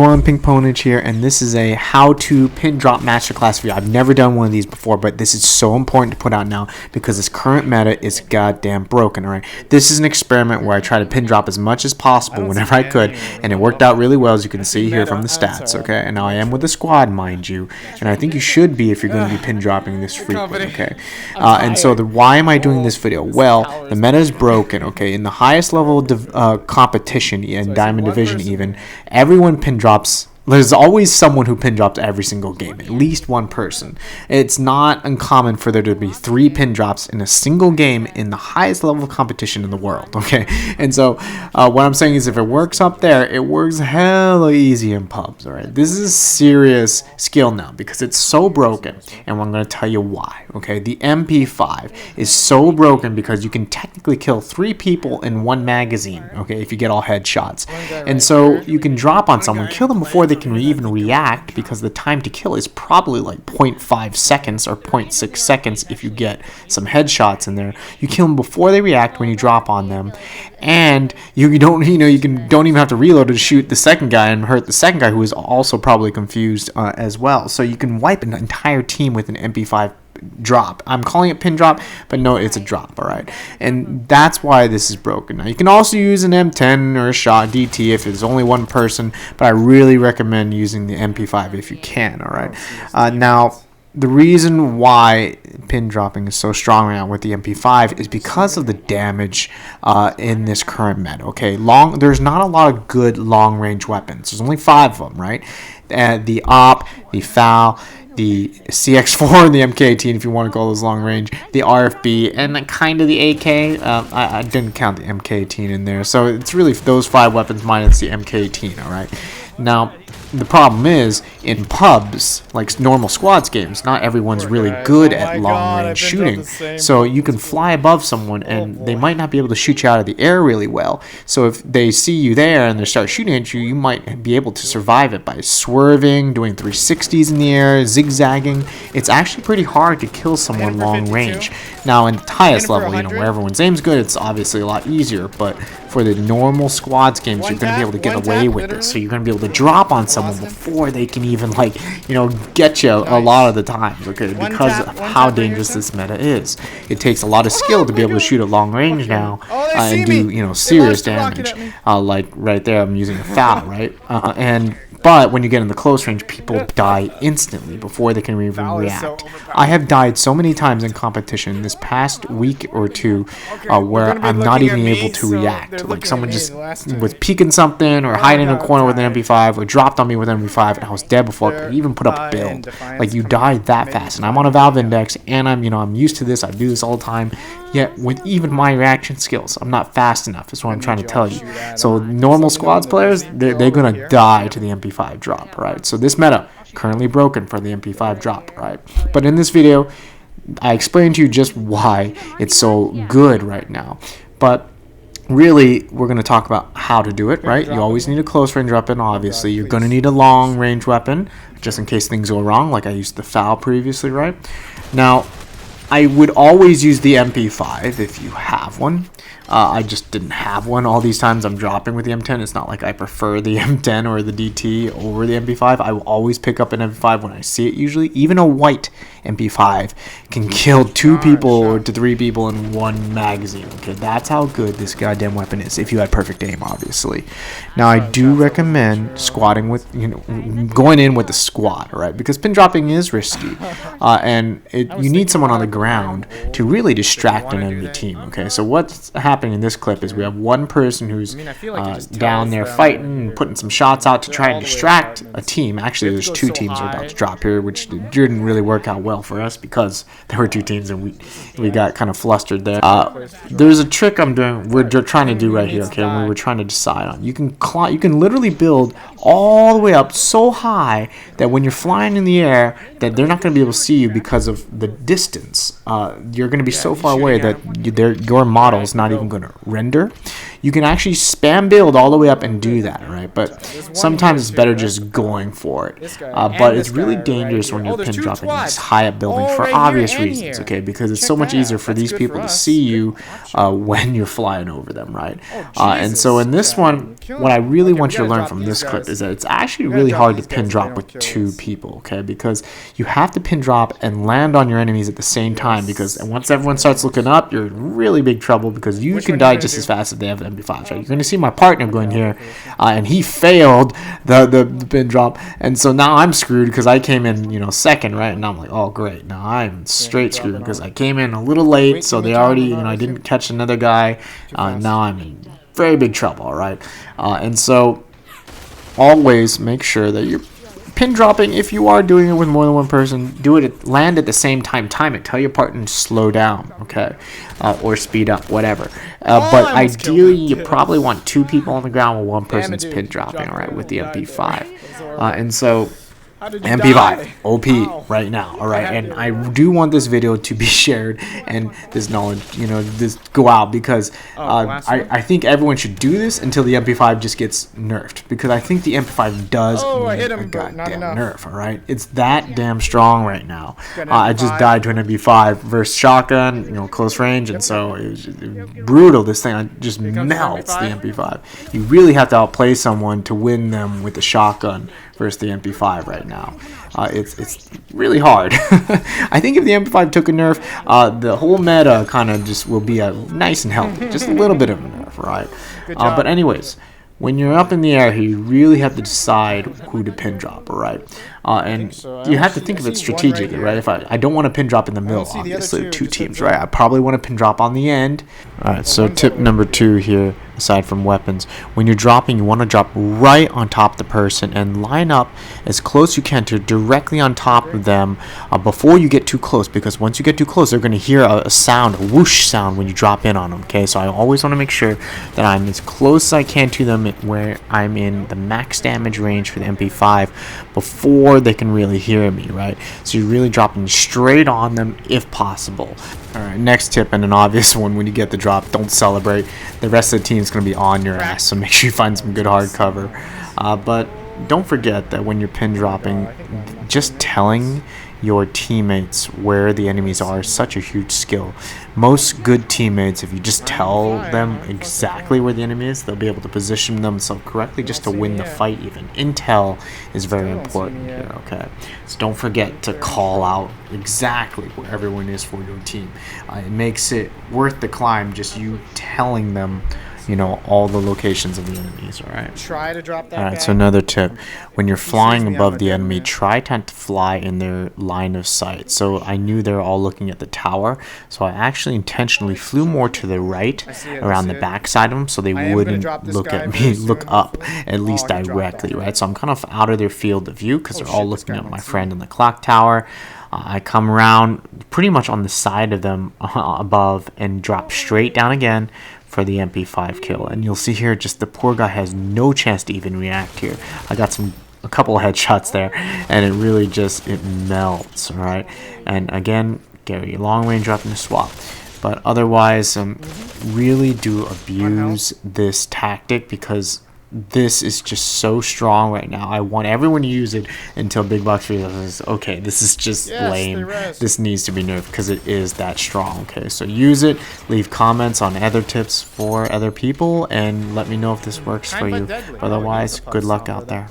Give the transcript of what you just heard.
everyone, Pink Ponage here, and this is a how-to pin drop masterclass video. I've never done one of these before, but this is so important to put out now because this current meta is goddamn broken, alright? This is an experiment where I try to pin drop as much as possible whenever I could, and it worked out really well, as you can see here from the stats, okay? And now I am with a squad, mind you, and I think you should be if you're going to be pin dropping this frequently, okay? And so why am I doing this video? Well, the meta is broken, okay? In the highest level of competition, in Diamond Division even, everyone pin drops. There's always someone who pin drops every single game, at least one person. It's not uncommon for there to be 3 pin drops in a single game in the highest level of competition in the world, okay? And so what I'm saying is if it works up there, it works hella easy in pubs, all right? This is serious skill now because it's so broken, and I'm going to tell you why, okay? The MP5 is so broken because you can technically kill 3 people in one magazine, okay, if you get all headshots. And so you can drop on someone, kill them before they can even react, because the time to kill is probably like 0.5 seconds or 0.6 seconds if you get some headshots in there. You kill them before they react when you drop on them, and you don't even have to reload to shoot the second guy and hurt the second guy who is also probably confused as well. So you can wipe an entire team with an MP5 drop. I'm calling it pin drop, but no, it's a drop, alright? And that's why this is broken. Now, you can also use an M10 or a shot DT if it's only one person, but I really recommend using the MP5 if you can, alright? Now, the reason why pin dropping is so strong right now with the MP5 is because of the damage in this current meta, okay? There's not a lot of good long-range weapons. There's only 5 of them, right? The AWP, the FAL, the CX4 and the MK18 if you want to call those long range, the RFB, and then kind of the AK. I didn't count the MK18 in there, so it's really those 5 weapons minus the MK18, alright? Now, the problem is, in pubs, like normal squads games, not everyone's really good at long-range shooting. So you can fly above someone, and they might not be able to shoot you out of the air really well. So if they see you there and they start shooting at you, you might be able to survive it by swerving, doing 360s in the air, zigzagging. It's actually pretty hard to kill someone long-range. Now, in the highest level, where everyone's aim's good, it's obviously a lot easier, but for the normal squads games, you're going to be able to get away with this. So you're going to be able to drop on someone before they can even, get you a lot of the times, okay, because of how dangerous this meta is. It takes a lot of skill to be able to shoot at long range now and do, serious damage. Like right there, I'm using a FAL, right? But when you get in the close range, people die instantly before they can even react. I have died so many times in competition this past week or two where I'm not even able to react. Like someone just was peeking something or hiding in a corner with an MP5 or dropped on me with an MP5 and I was dead before I could even put up a build. Like, you die that fast. And I'm on a Valve Index and I'm used to this. I do this all the time. Yet with even my reaction skills, I'm not fast enough, is what I'm trying to tell you. So normal squads players, they're going to die to the MP5 drop, right? So this meta, currently broken for the MP5 drop, right? But in this video, I explained to you just why it's so good right now. But really, we're going to talk about how to do it, right? You always need a close range weapon, obviously. You're going to need a long range weapon, just in case things go wrong, like I used the FAL previously, right? Now, I would always use the MP5 if you have one. I just didn't have one all these times I'm dropping with the M10. It's not like I prefer the M10 or the DT over the MP5. I will always pick up an MP5 when I see it usually. Even a white MP5 can kill 2 people or to 3 people in one magazine. Okay, that's how good this goddamn weapon is, if you had perfect aim, obviously. Now, I do recommend squatting with, going in with the squad, right? Because pin dropping is risky. And you need someone on the ground to really distract an enemy team, okay? So what's happening in this clip is we have one person who's down there fighting and putting some shots out to try and distract a team. Actually, there's 2 teams are about to drop here, which didn't really work out well for us because there were 2 teams and we got kind of flustered there. There's a trick we're trying to do right here, okay, and we were trying to decide on. You can literally build all the way up so high that when you're flying in the air, that they're not going to be able to see you because of the distance. You're going to be so far away that your model is not even I'm going to render. You can actually spam build all the way up and do that, right? But sometimes it's better just going for it. But it's really dangerous when you're pin dropping these high up buildings for obvious reasons, okay? Because it's so much easier for these people to see you when you're flying over them, right? And so in this one, what I really want you to learn from this clip is that it's actually really hard to pin drop with two people, okay? Because you have to pin drop and land on your enemies at the same time, because once everyone starts looking up, you're in really big trouble, because you can die just as fast if they have MP5s, right? You're going to see my partner going here, and he failed the pin drop, and so now I'm screwed because I came in, second, right? And I'm like, oh great, now I'm straight screwed because I came in a little late, so they already, I didn't catch another guy. Now I'm in very big trouble, all right? And so always make sure that you're pin dropping. If you are doing it with more than one person, land at the same time. Time it. Tell your partner to slow down, okay, or speed up, whatever. But ideally, you probably want two people on the ground while one person's pin dropping, all right, with the MP5. And so MP5 OP right now, all right? And I do want this video to be shared and this knowledge, this go out, because I think everyone should do this until the MP5 just gets nerfed, because I think the MP5 does need a goddamn nerf, all right? It's that damn strong right now. I just died to an MP5 versus shotgun, close range, and so it was just brutal. This thing just melts the MP5. You really have to outplay someone to win them with the shotgun versus the MP5 right now. It's really hard. I think if the MP5 took a nerf, the whole meta kind of just will be nice and healthy. Just a little bit of a nerf, right? But anyways, when you're up in the air here, you really have to decide who to pin drop, all right? And you have to think of it strategically, right? If I don't want to pin drop in the middle, obviously, two teams, right? I probably want to pin drop on the end. All right, so tip number 2 here, aside from weapons, when you're dropping, you want to drop right on top of the person and line up as close you can to directly on top of them before you get too close, because once you get too close, they're going to hear a sound, a whoosh sound when you drop in on them, okay? So I always want to make sure that I'm as close as I can to them where I'm in the max damage range for the MP5 before they can really hear me, right? So you're really dropping straight on them if possible. All right, next tip, and an obvious one: when you get the drop, don't celebrate. The rest of the team is going to be on your ass, so make sure you find some good hard cover. But don't forget that when you're pin dropping, just telling your teammates where the enemies are is such a huge skill. Most good teammates, if you just tell them exactly where the enemy is, they'll be able to position themselves correctly just to win the fight even. Intel is very important here, okay? So don't forget to call out exactly where everyone is for your team. It makes it worth the climb, just you telling them all the locations of the enemies, all right? Try to drop that. All right, so another tip: when you're flying above the enemy, try not to fly in their line of sight. So I knew they're all looking at the tower, so I actually intentionally flew more to the right, around the back side of them, so they wouldn't look at me, look up, at least directly, right? So I'm kind of out of their field of view, because they're all looking at my friend in the clock tower. I come around pretty much on the side of them above and drop straight down again for the MP5 kill. And you'll see here, just the poor guy has no chance to even react here. I got a couple of headshots there, and it really it melts, all right? And again, get a long range weapon to swap. But otherwise, really do abuse this tactic, because this is just so strong right now. I want everyone to use it until Big Box realizes, okay, this is just lame. This needs to be nerfed, because it is that strong. Okay, so use it. Leave comments on other tips for other people, and let me know if this works for you. Otherwise, good luck out there.